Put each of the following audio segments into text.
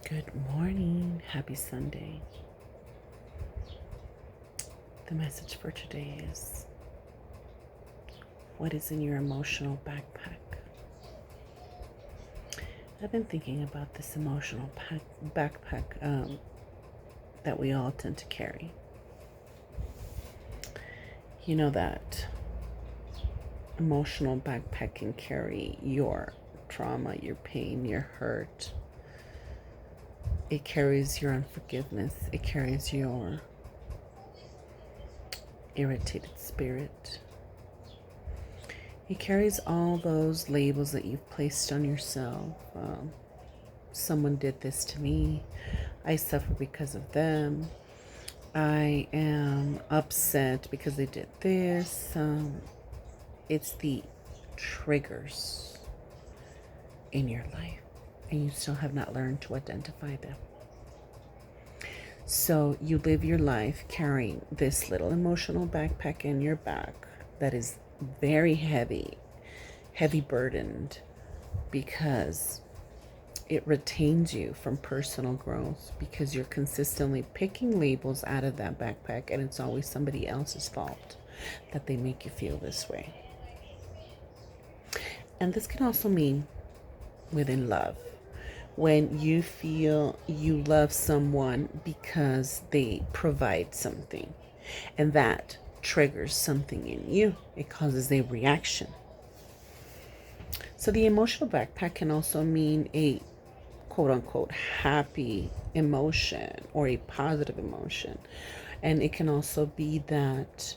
Good morning. Happy Sunday. The message for today is what is in your emotional backpack? I've been thinking about this emotional backpack that we all tend to carry. You know that emotional backpack can carry your trauma, your pain, your hurt. It carries your unforgiveness. It carries your irritated spirit. It carries all those labels that you've placed on yourself. Someone did this to me. I suffer because of them. I am upset because they did this. It's the triggers in your life, and you still have not learned to identify them. So you live your life carrying this little emotional backpack in your back that is very heavy burdened, because it retains you from personal growth, because you're consistently picking labels out of that backpack, and it's always somebody else's fault that they make you feel this way. And this can also mean within love, when you feel you love someone because they provide something, and that triggers something in you. It causes a reaction. So the emotional backpack can also mean a quote unquote happy emotion or a positive emotion. And it can also be that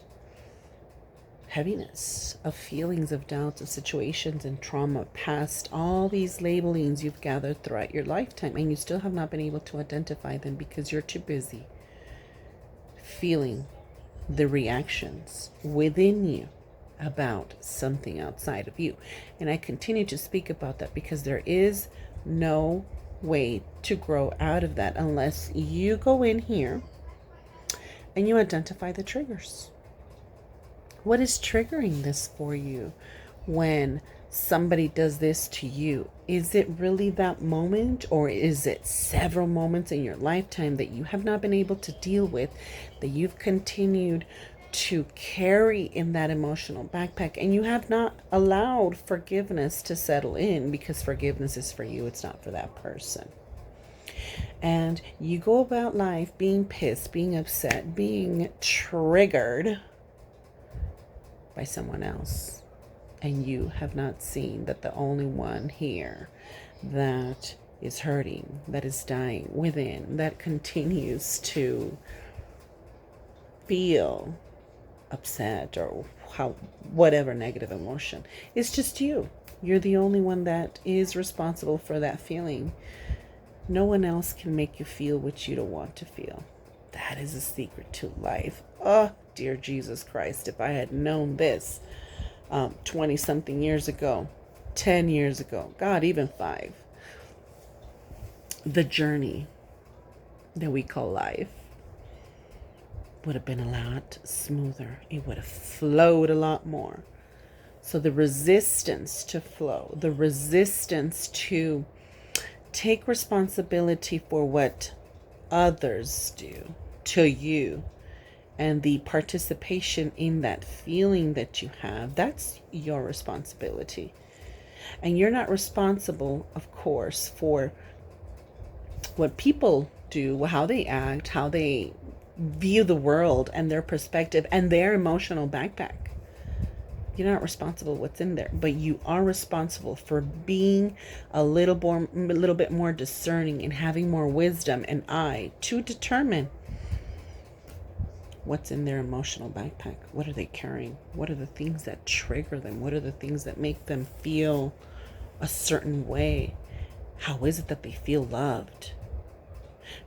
heaviness of feelings, of doubts, of situations and trauma past, all these labelings you've gathered throughout your lifetime, and you still have not been able to identify them because you're too busy feeling the reactions within you about something outside of you. And I continue to speak about that because there is no way to grow out of that unless you go in here and you identify the triggers. What is triggering this for you when somebody does this to you? Is it really that moment, or is it several moments in your lifetime that you have not been able to deal with, that you've continued to carry in that emotional backpack, and you have not allowed forgiveness to settle in, because forgiveness is for you, it's not for that person? And you go about life being pissed, being upset, being triggered by someone else, and you have not seen that the only one here that is hurting, that is dying within, that continues to feel upset or whatever negative emotion, is just you. You're the only one that is responsible for that feeling. No one else can make you feel what you don't want to feel. That is a secret to life. Oh, dear Jesus Christ, if I had known this 20 something years ago, 10 years ago, God, even 5, the journey that we call life would have been a lot smoother. It would have flowed a lot more. So the resistance to flow, the resistance to take responsibility for what others do to you, and the participation in that feeling that you have, that's your responsibility. And you're not responsible, of course, for what people do, how they act, how they view the world and their perspective and their emotional backpack. You're not responsible what's in there, but you are responsible for being a little bit more discerning and having more wisdom and eye to determine what's in their emotional backpack. What are they carrying? What are the things that trigger them? What are the things that make them feel a certain way? How is it that they feel loved?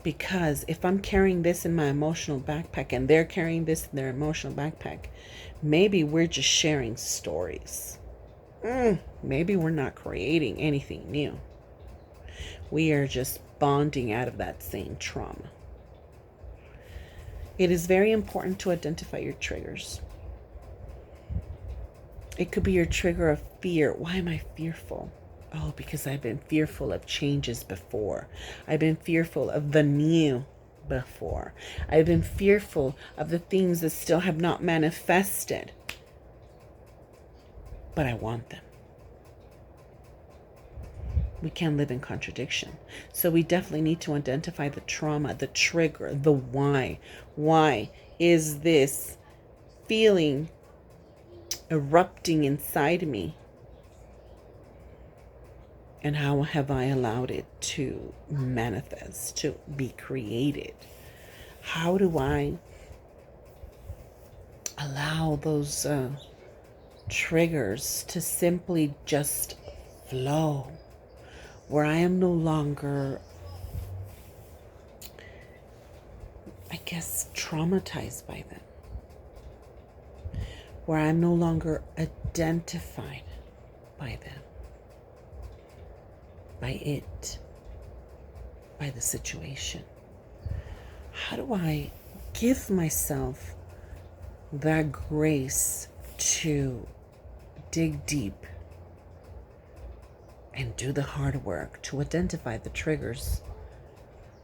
Because if I'm carrying this in my emotional backpack and they're carrying this in their emotional backpack, maybe we're just sharing stories. Maybe we're not creating anything new. We are just bonding out of that same trauma. It is very important to identify your triggers. It could be your trigger of fear. Why am I fearful? Oh, because I've been fearful of changes before. I've been fearful of the new before. I've been fearful of the things that still have not manifested, but I want them. We can't live in contradiction. So we definitely need to identify the trauma, the trigger, the why. Why is this feeling erupting inside me? And how have I allowed it to manifest, to be created? How do I allow those triggers to simply just flow, where I am no longer, I guess, traumatized by them, where I'm no longer identified by them, by it, by the situation? How do I give myself that grace to dig deep and do the hard work to identify the triggers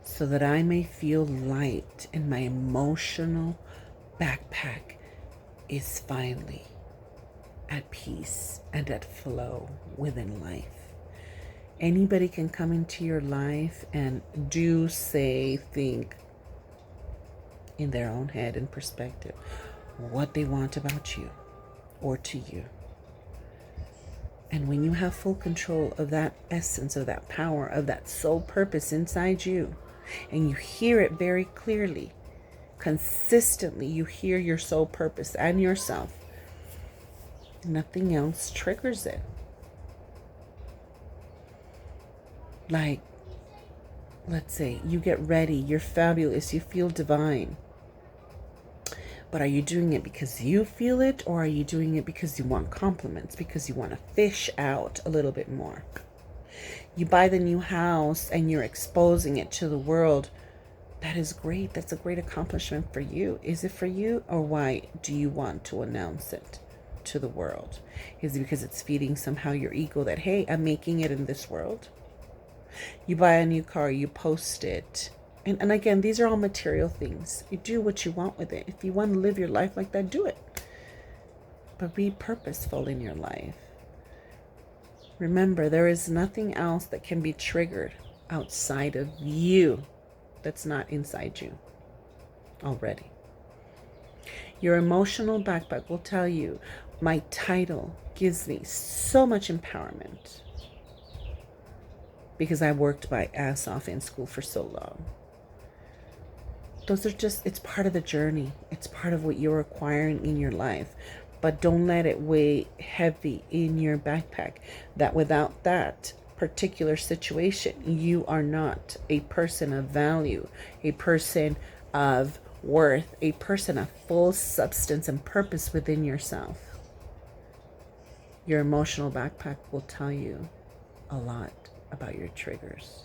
so that I may feel light and my emotional backpack is finally at peace and at flow within life? Anybody can come into your life and do, say, think in their own head and perspective what they want about you or to you. And when you have full control of that essence, of that power, of that soul purpose inside you, and you hear it very clearly, consistently, you hear your soul purpose and yourself, nothing else triggers it. Like, let's say you get ready, you're fabulous, you feel divine. But are you doing it because you feel it, or are you doing it because you want compliments, because you want to fish out a little bit more? You buy the new house and you're exposing it to the world. That is great. That's a great accomplishment for you. Is it for you, or why do you want to announce it to the world? Is it because it's feeding somehow your ego that, hey, I'm making it in this world? You buy a new car, you post it. And again, these are all material things. You do what you want with it. If you want to live your life like that, do it. But be purposeful in your life. Remember, there is nothing else that can be triggered outside of you that's not inside you already. Your emotional backpack will tell you, my title gives me so much empowerment because I worked my ass off in school for so long. Those are just, it's part of the journey. It's part of what you're acquiring in your life. But don't let it weigh heavy in your backpack, that without that particular situation, you are not a person of value, a person of worth, a person of full substance and purpose within yourself. Your emotional backpack will tell you a lot about your triggers.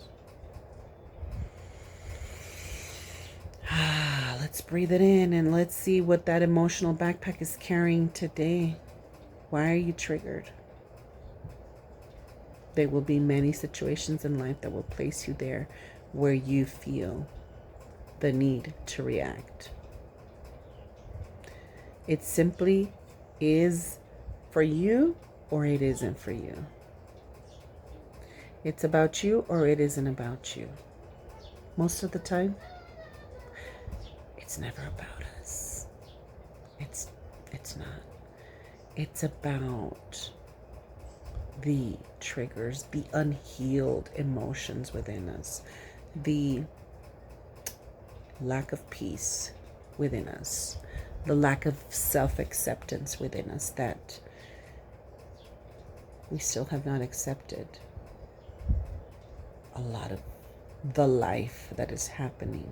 Let's breathe it in and let's see what that emotional backpack is carrying today. Why are you triggered? There will be many situations in life that will place you there where you feel the need to react. It simply is for you, or it isn't for you. It's about you, or it isn't about you. Most of the time, it's never about us. It's not. It's about the triggers, the unhealed emotions within us, the lack of peace within us, the lack of self-acceptance within us that we still have not accepted a lot of the life that is happening.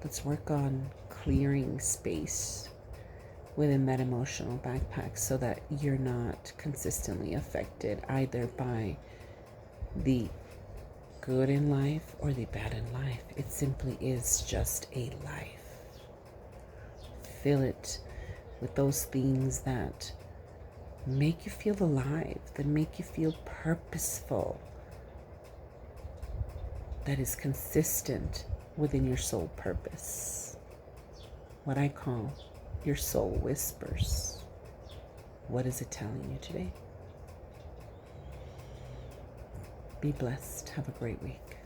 Let's work on clearing space within that emotional backpack so that you're not consistently affected either by the good in life or the bad in life. It simply is just a life. Fill it with those things that make you feel alive, that make you feel purposeful, that is consistent within your soul purpose. What I call your soul whispers. What is it telling you today? Be blessed. Have a great week.